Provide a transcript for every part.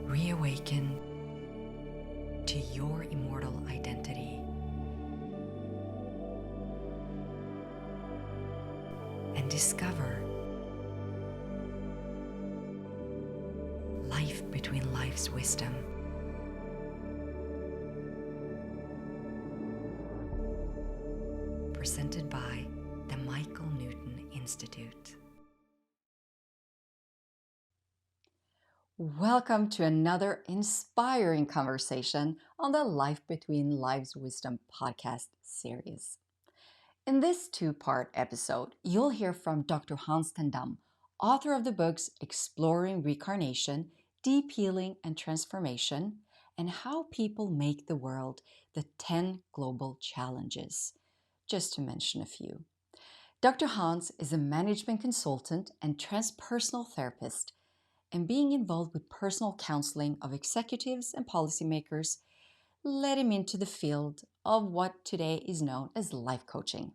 Reawaken to your immortal identity and discover life between life's wisdom. Presented by the Michael Newton Institute. Welcome to another inspiring conversation on the Life Between Lives Wisdom podcast series. In this two-part episode, you'll hear from Dr. Hans TenDam, author of the books Exploring Reincarnation, Deep Healing and Transformation, and How People Make the World, the 10 Global Challenges, just to mention a few. Dr. Hans is a management consultant and transpersonal therapist, and being involved with personal counseling of executives and policymakers led him into the field of what today is known as life coaching.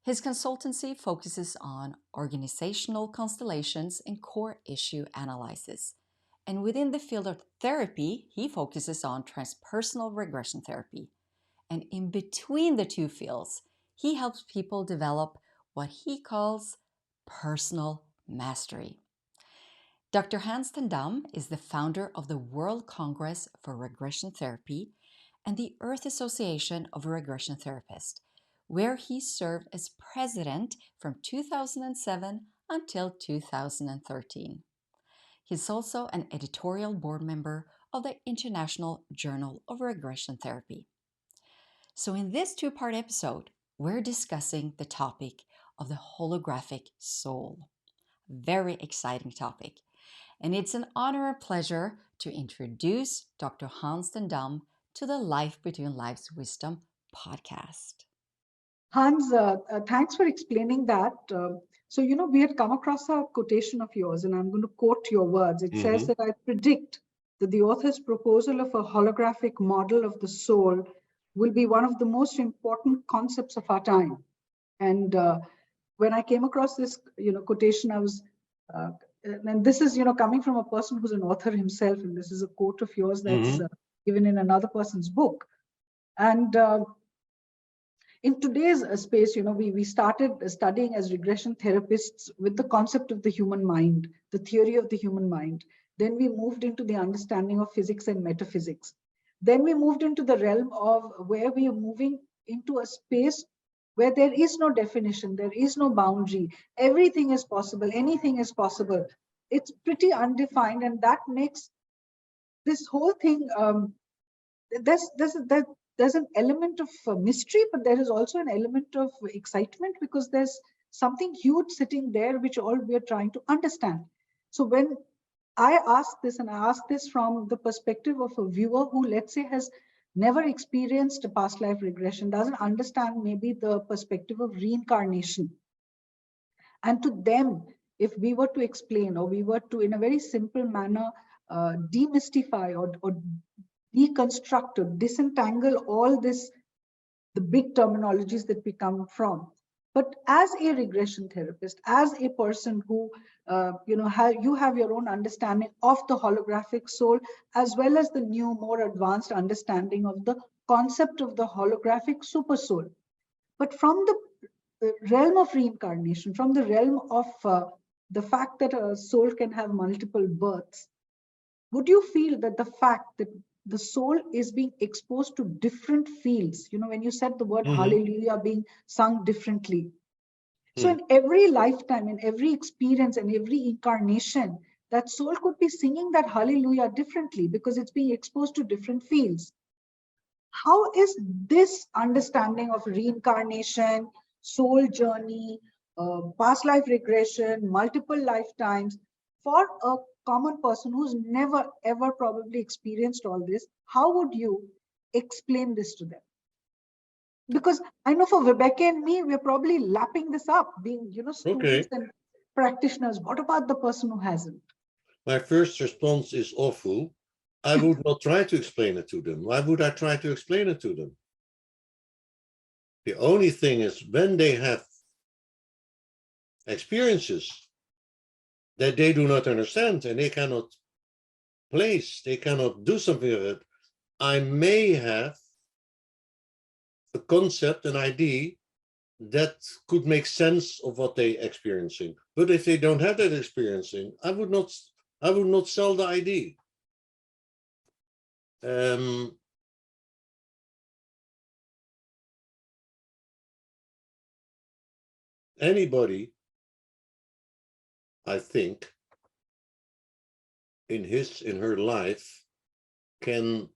His consultancy focuses on organizational constellations and core issue analysis. And within the field of therapy, he focuses on transpersonal regression therapy. And in between the two fields, he helps people develop what he calls personal mastery. Dr. Hans TenDam is the founder of the World Congress for Regression Therapy and the Earth Association of Regression Therapists, where he served as president from 2007 until 2013. He's also an editorial board member of the International Journal of Regression Therapy. So in this two-part episode, we're discussing the topic of the holographic soul. Very exciting topic. And it's an honor and pleasure to introduce Dr. Hans TenDam to the Life Between Lives Wisdom podcast. Hans, thanks for explaining that. We had come across a quotation of yours, and I'm going to quote your words. It says that I predict that the author's proposal of a holographic model of the soul will be one of the most important concepts of our time. And when I came across this, quotation, I was, and this is, coming from a person who's an author himself, and this is a quote of yours that's given in another person's book. And in today's space, we started studying as regression therapists with the concept of the human mind, the theory of the human mind. Then we moved into the understanding of physics and metaphysics. Then we moved into the realm of where we are moving into a space where there is no definition, there is no boundary. Everything is possible, anything is possible. It's pretty undefined, and that makes this whole thing, there's an element of mystery, but there is also an element of excitement because there's something huge sitting there which all we are trying to understand. So when I ask this, and I ask this from the perspective of a viewer who, let's say, has never experienced a past life regression, doesn't understand maybe the perspective of reincarnation. And to them, if we were to explain, or we were to, in a very simple manner, demystify or deconstruct or disentangle all this, the big terminologies that we come from. But as a regression therapist, as a person who, you have your own understanding of the holographic soul, as well as the new, more advanced understanding of the concept of the holographic supersoul. But from the realm of reincarnation, from the realm of the fact that a soul can have multiple births, would you feel that the fact that the soul is being exposed to different fields, when you said the word hallelujah being sung differently. So in every lifetime, in every experience and every incarnation, that soul could be singing that hallelujah differently because it's being exposed to different fields. How is this understanding of reincarnation, soul journey, past life regression, multiple lifetimes, for a common person who's never ever probably experienced all this, how would you explain this to them? Because I know for Vivek and me, we're probably lapping this up, being students and practitioners. What about the person who hasn't? My first response is awful. I would not try to explain it to them. Why would I try to explain it to them? The only thing is when they have experiences that they do not understand and they cannot place, they cannot do something with it. I may have a concept, an idea that could make sense of what they're experiencing. But if they don't have that experiencing, I would not sell the idea. Anybody, I think, in her life can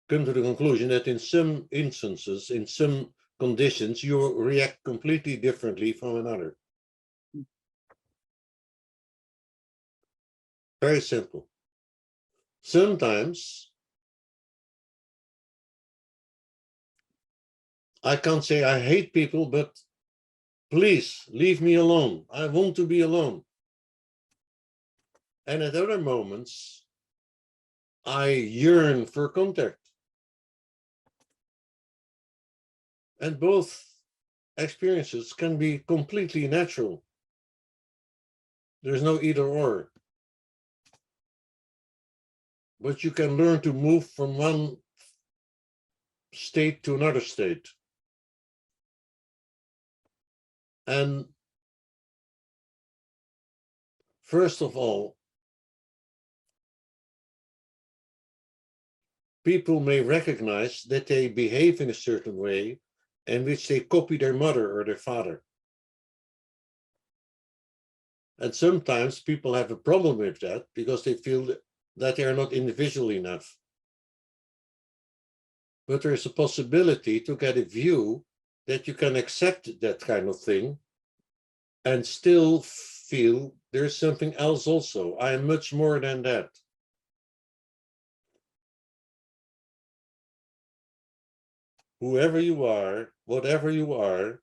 come to the conclusion that in some instances, in some conditions, you react completely differently from another. Very simple. Sometimes I can't say I hate people, but please leave me alone. I want to be alone. And at other moments, I yearn for contact. And both experiences can be completely natural. There's no either or. But you can learn to move from one state to another state. And first of all, people may recognize that they behave in a certain way in which they copy their mother or their father. And sometimes people have a problem with that because they feel that they are not individual enough. But there is a possibility to get a view that you can accept that kind of thing and still feel there's something else also. I am much more than that. Whoever you are, whatever you are,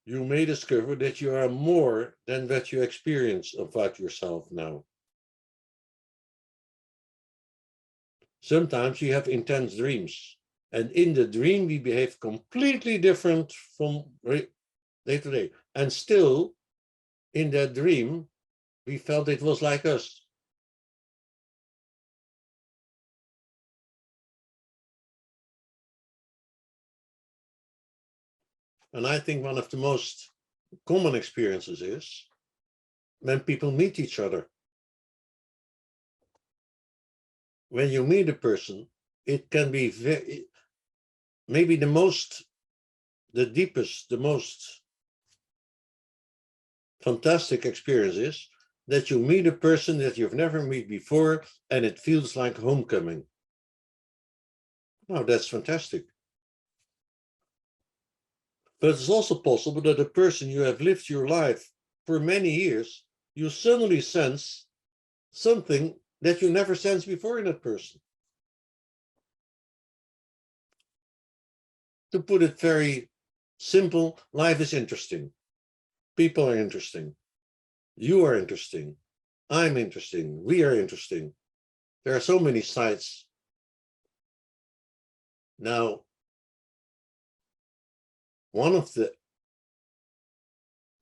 you may discover that you are more than what you experience about yourself now. Sometimes you have intense dreams, and in the dream we behave completely different from day to day. And still, in that dream, we felt it was like us. And I think one of the most common experiences is when people meet each other. When you meet a person, it can be maybe the deepest, the most fantastic experience is that you meet a person that you've never met before and it feels like homecoming. Now that's fantastic. But it's also possible that a person you have lived your life for many years, you suddenly sense something that you never sensed before in that person. To put it very simple, life is interesting. People are interesting. You are interesting. I'm interesting. We are interesting. There are so many sides. Now, one of the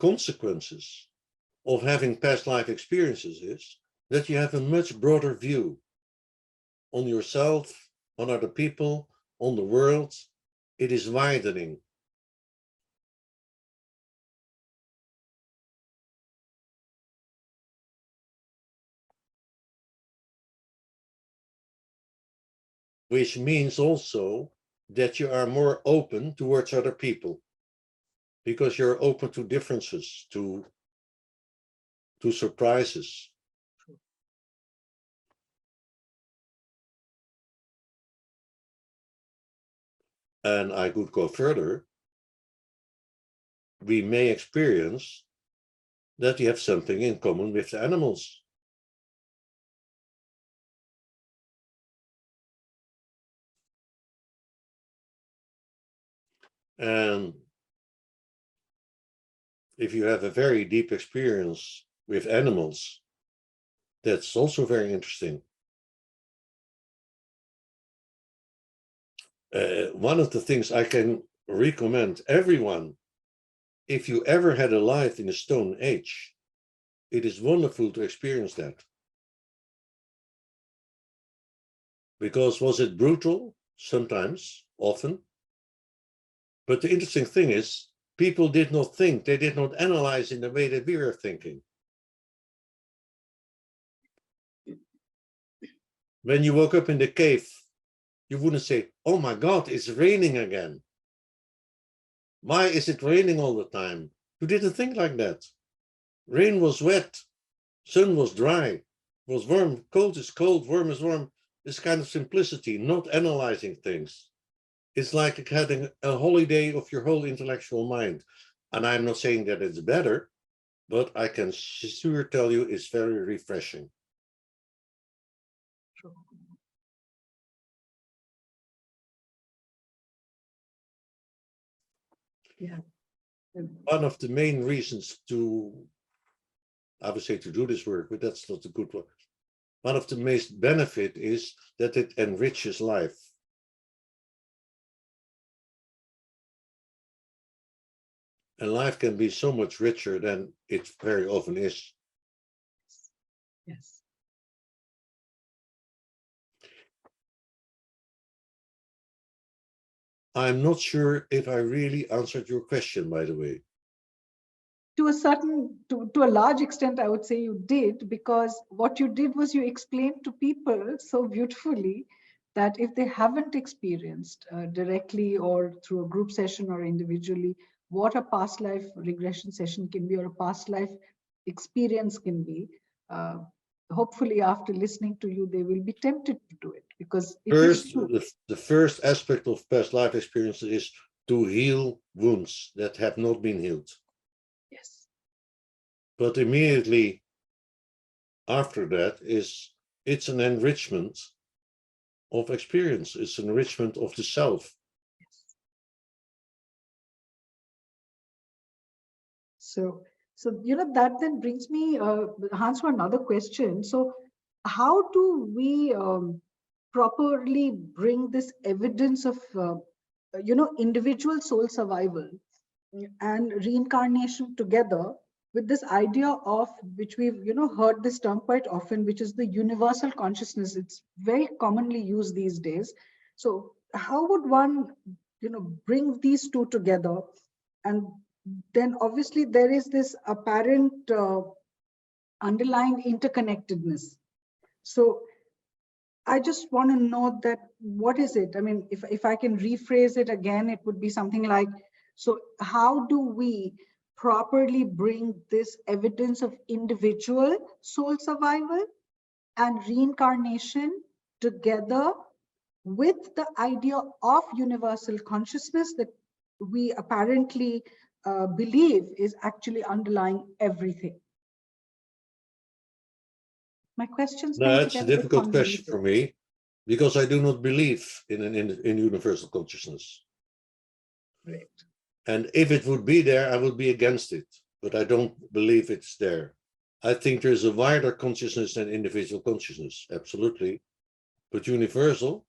consequences of having past life experiences is that you have a much broader view on yourself, on other people, on the world. It is widening. Which means also that you are more open towards other people because you're open to differences, to surprises. And I could go further. We may experience that you have something in common with the animals. And if you have a very deep experience with animals, that's also very interesting. One of the things I can recommend everyone, if you ever had a life in the Stone Age, it is wonderful to experience that. Because was it brutal? Sometimes, often. But the interesting thing is, people did not think, they did not analyze in the way that we were thinking. When you woke up in the cave, you wouldn't say, oh my God, it's raining again. Why is it raining all the time? You didn't think like that. Rain was wet, sun was dry, was warm, cold is cold, warm is warm. This kind of simplicity, not analyzing things. It's like having a holiday of your whole intellectual mind. And I'm not saying that it's better, but I can sure tell you it's very refreshing. Yeah. One of the main reasons to, I would say, to do this work, but that's not a good one. One of the most benefit is that it enriches life. And life can be so much richer than it very often is. Yes. I'm not sure if I really answered your question, by the way. To a large extent, I would say you did, because what you did was you explained to people so beautifully that if they haven't experienced directly or through a group session or individually what a past life regression session can be or a past life experience can be, hopefully after listening to you, they will be tempted to do it, because it is true. The first aspect of past life experiences is to heal wounds that have not been healed. Yes. But immediately after that it's an enrichment of experience. It's an enrichment of the self. Yes. So that then brings me, Hans, to another question. So how do we properly bring this evidence of, individual soul survival and reincarnation together with this idea of, which we've, heard this term quite often, which is the universal consciousness. It's very commonly used these days. So how would one, bring these two together? And then obviously there is this apparent underlying interconnectedness. So I just want to know that, what is it? I mean, if I can rephrase it again, it would be something like, so how do we properly bring this evidence of individual soul survival and reincarnation together with the idea of universal consciousness that we apparently believe is actually underlying everything? My questions tend to That's a get a bit difficult question convoluted. for me, because I do not believe in universal consciousness. Right. And if it would be there, I would be against it, but I don't believe it's there. I think there's a wider consciousness than individual consciousness, absolutely. But universal,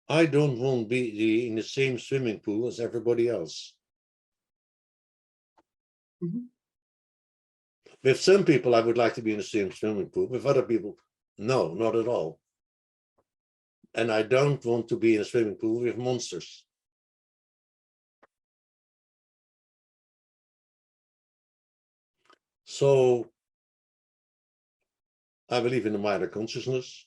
I don't want to be in the same swimming pool as everybody else. Mhm. With some people, I would like to be in the same swimming pool. With other people, no, not at all. And I don't want to be in a swimming pool with monsters. So I believe in the wider consciousness,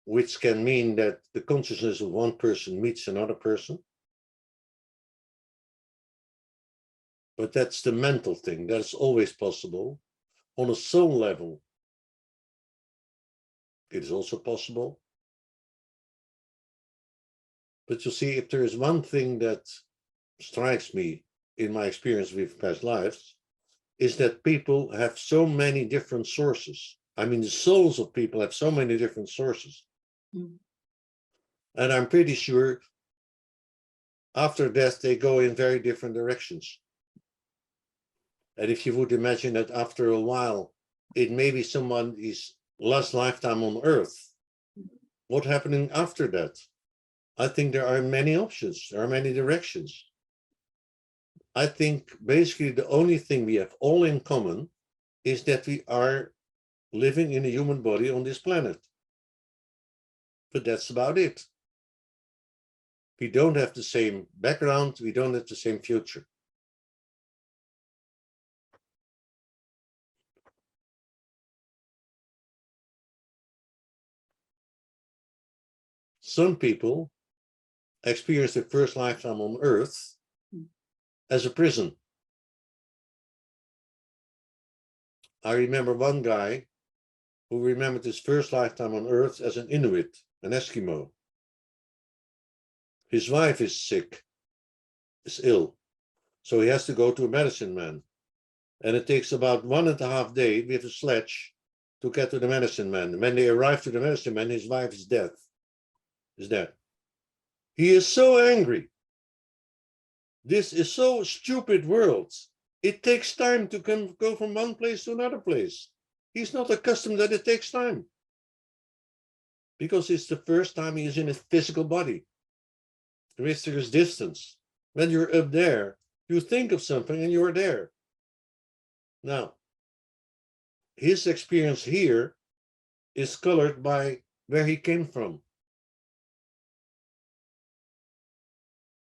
which can mean that the consciousness of one person meets another person. But that's the mental thing. That's always possible. On a soul level, it is also possible. But you see, if there is one thing that strikes me in my experience with past lives, is that people have so many different sources. I mean, the souls of people have so many different sources. Mm. And I'm pretty sure after death, they go in very different directions. And if you would imagine that after a while, it may be someone is last lifetime on Earth, what happening after that? I think there are many options, there are many directions. I think basically the only thing we have all in common is that we are living in a human body on this planet. But that's about it. We don't have the same background, we don't have the same future. Some people experience their first lifetime on Earth as a prison. I remember one guy who remembered his first lifetime on Earth as an Inuit, an Eskimo. His wife is sick, is ill, so he has to go to a medicine man. And it takes about 1.5 days with a sledge to get to the medicine man. When they arrive to the medicine man, his wife is dead. He is so angry. This is so stupid world. It takes time to go from one place to another place. He's not accustomed that it takes time. Because it's the first time he is in a physical body. There is distance. When you're up there, you think of something and you're there. Now, his experience here is colored by where he came from.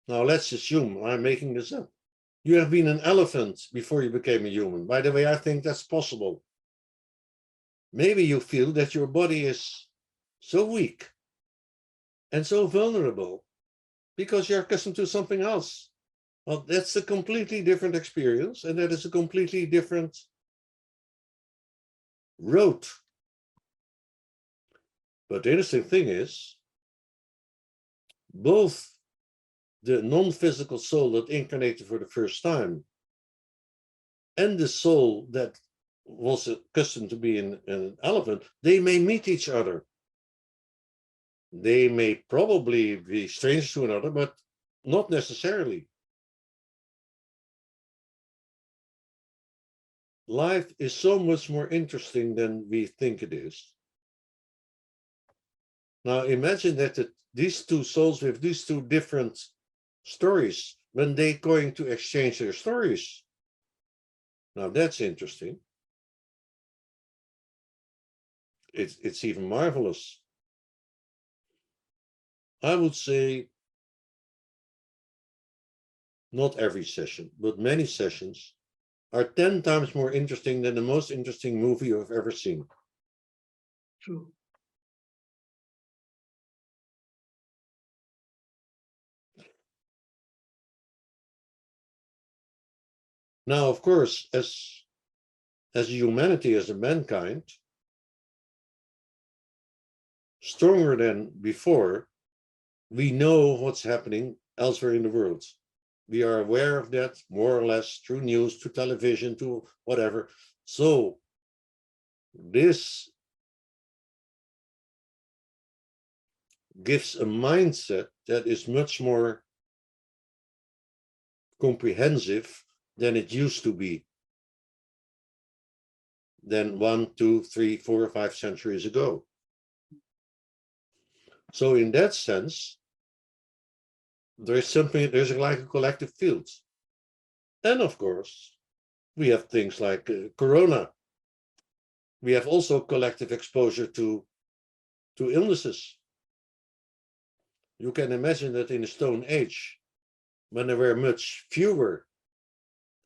Now, let's assume, I'm making this up. You have been an elephant before you became a human. By the way, I think that's possible. Maybe you feel that your body is so weak and so vulnerable because you're accustomed to something else. Well, that's a completely different experience, and that is a completely different road. But the interesting thing is, both the non-physical soul that incarnated for the first time and the soul that was accustomed to be an elephant, they may meet each other. They may probably be strangers to another, but not necessarily. Life is so much more interesting than we think it is. Now imagine that these two souls with these two different stories, when they're going to exchange their stories. Now that's interesting. It's even marvelous. I would say not every session, but many sessions are 10 times more interesting than the most interesting movie you've ever seen. True. Now, of course, as humanity, as a mankind, stronger than before, we know what's happening elsewhere in the world. We are aware of that, more or less, through news, through television, to whatever. So this gives a mindset that is much more comprehensive than it used to be, than 1, 2, 3, 4, or 5 centuries ago. So in that sense, there's like a collective field. And of course, we have things like Corona. We have also collective exposure to illnesses. You can imagine that in the Stone Age, when there were much fewer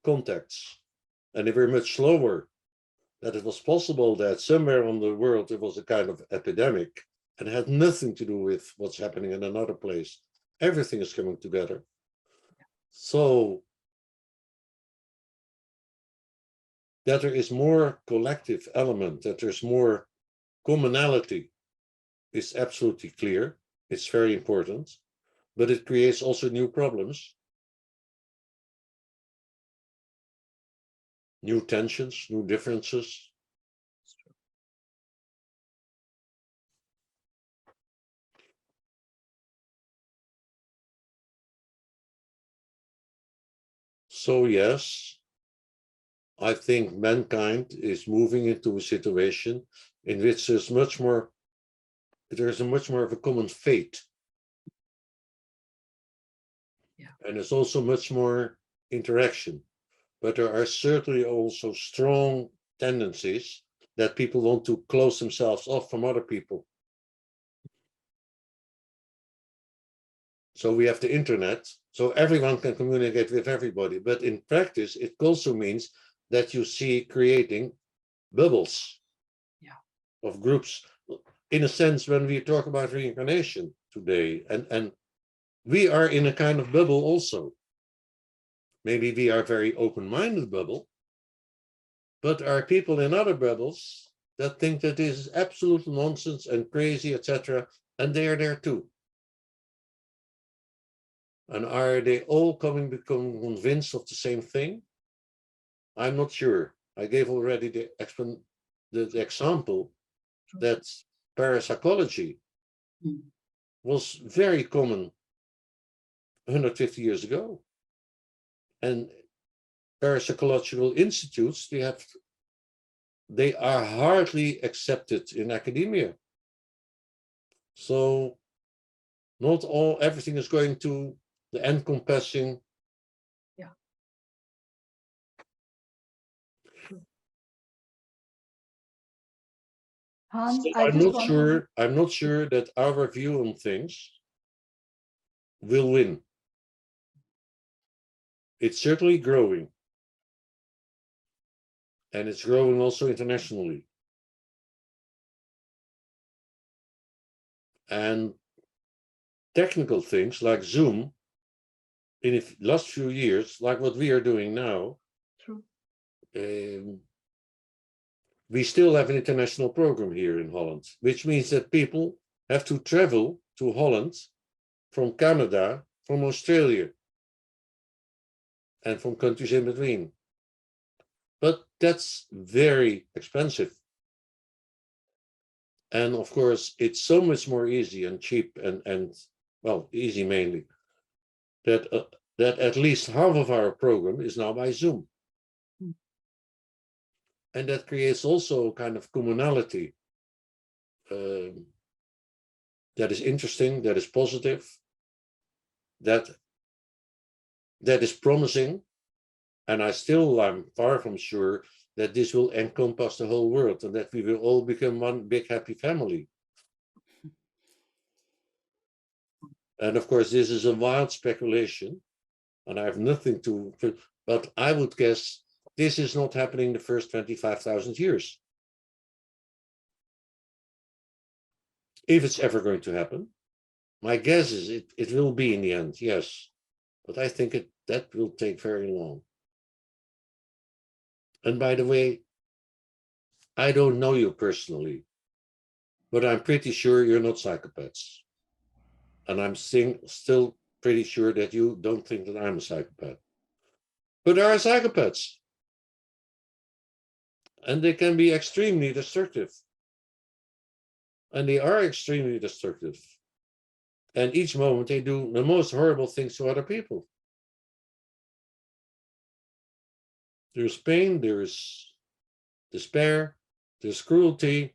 contacts and they were much slower, that it was possible that somewhere on the world there was a kind of epidemic and it had nothing to do with what's happening in another place. Everything is coming together. So that there is more collective element, that there's more commonality is absolutely clear. It's very important, but it creates also new problems, new tensions, new differences. So yes, I think mankind is moving into a situation in which there's much more of a common fate. And there's also much more interaction. But there are certainly also strong tendencies that people want to close themselves off from other people. So we have the internet, so everyone can communicate with everybody. But in practice, it also means that you see creating bubbles of groups. In a sense, when we talk about reincarnation today, and we are in a kind of bubble also. Maybe we are very open-minded bubble, but there are people in other bubbles that think that this is absolute nonsense and crazy, etc., and they are there too. And are they all become convinced of the same thing? I'm not sure. I gave already the example that parapsychology was very common 150 years ago. And parapsychological institutes, they are hardly accepted in academia. So not everything is going to the encompassing. Hans, So I I'm just not want sure. I'm not sure that our view on things will win. It's certainly growing, and it's growing also internationally. And technical things like Zoom, in the last few years, like what we are doing now, we still have an international program here in Holland, which means that people have to travel to Holland from Canada, from Australia, and from countries in between. But that's very expensive. And of course, it's so much more easy and cheap and well, easy mainly, that at least half of our program is now by Zoom. And that creates also a kind of commonality that is interesting, that is positive, that is promising. And I'm far from sure that this will encompass the whole world and that we will all become one big happy family. And of course, this is a wild speculation, and I have nothing to, but I would guess this is not happening the first 25,000 years. If it's ever going to happen, my guess is it will be in the end, yes. But I think that will take very long. And by the way, I don't know you personally, but I'm pretty sure you're not psychopaths. And I'm still pretty sure that you don't think that I'm a psychopath. But there are psychopaths. And they can be extremely destructive. And they are extremely destructive. And each moment they do the most horrible things to other people. There's pain, there's despair, there's cruelty.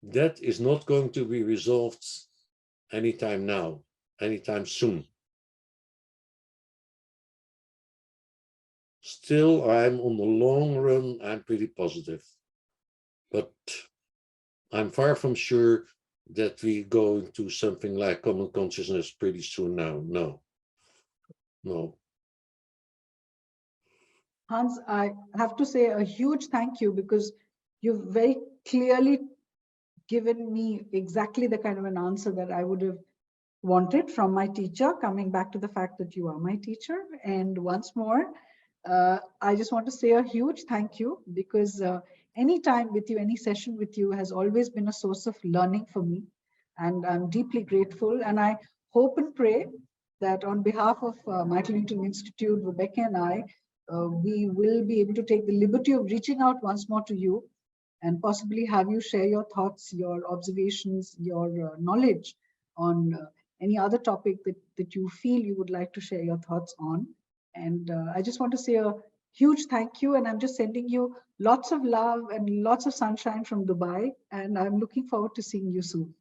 That is not going to be resolved anytime now, anytime soon. Still, I'm on the long run, I'm pretty positive. But I'm far from sure that we go into something like common consciousness pretty soon now. No. Hans, I have to say a huge thank you, because you've very clearly given me exactly the kind of an answer that I would have wanted from my teacher, coming back to the fact that you are my teacher. And once more, I just want to say a huge thank you, because any time with you, any session with you has always been a source of learning for me. And I'm deeply grateful. And I hope and pray that on behalf of Michael Newton Institute, Rebecca and I, we will be able to take the liberty of reaching out once more to you and possibly have you share your thoughts, your observations, your knowledge on any other topic that you feel you would like to share your thoughts on. And I just want to say a huge thank you. And I'm just sending you lots of love and lots of sunshine from Dubai. And I'm looking forward to seeing you soon.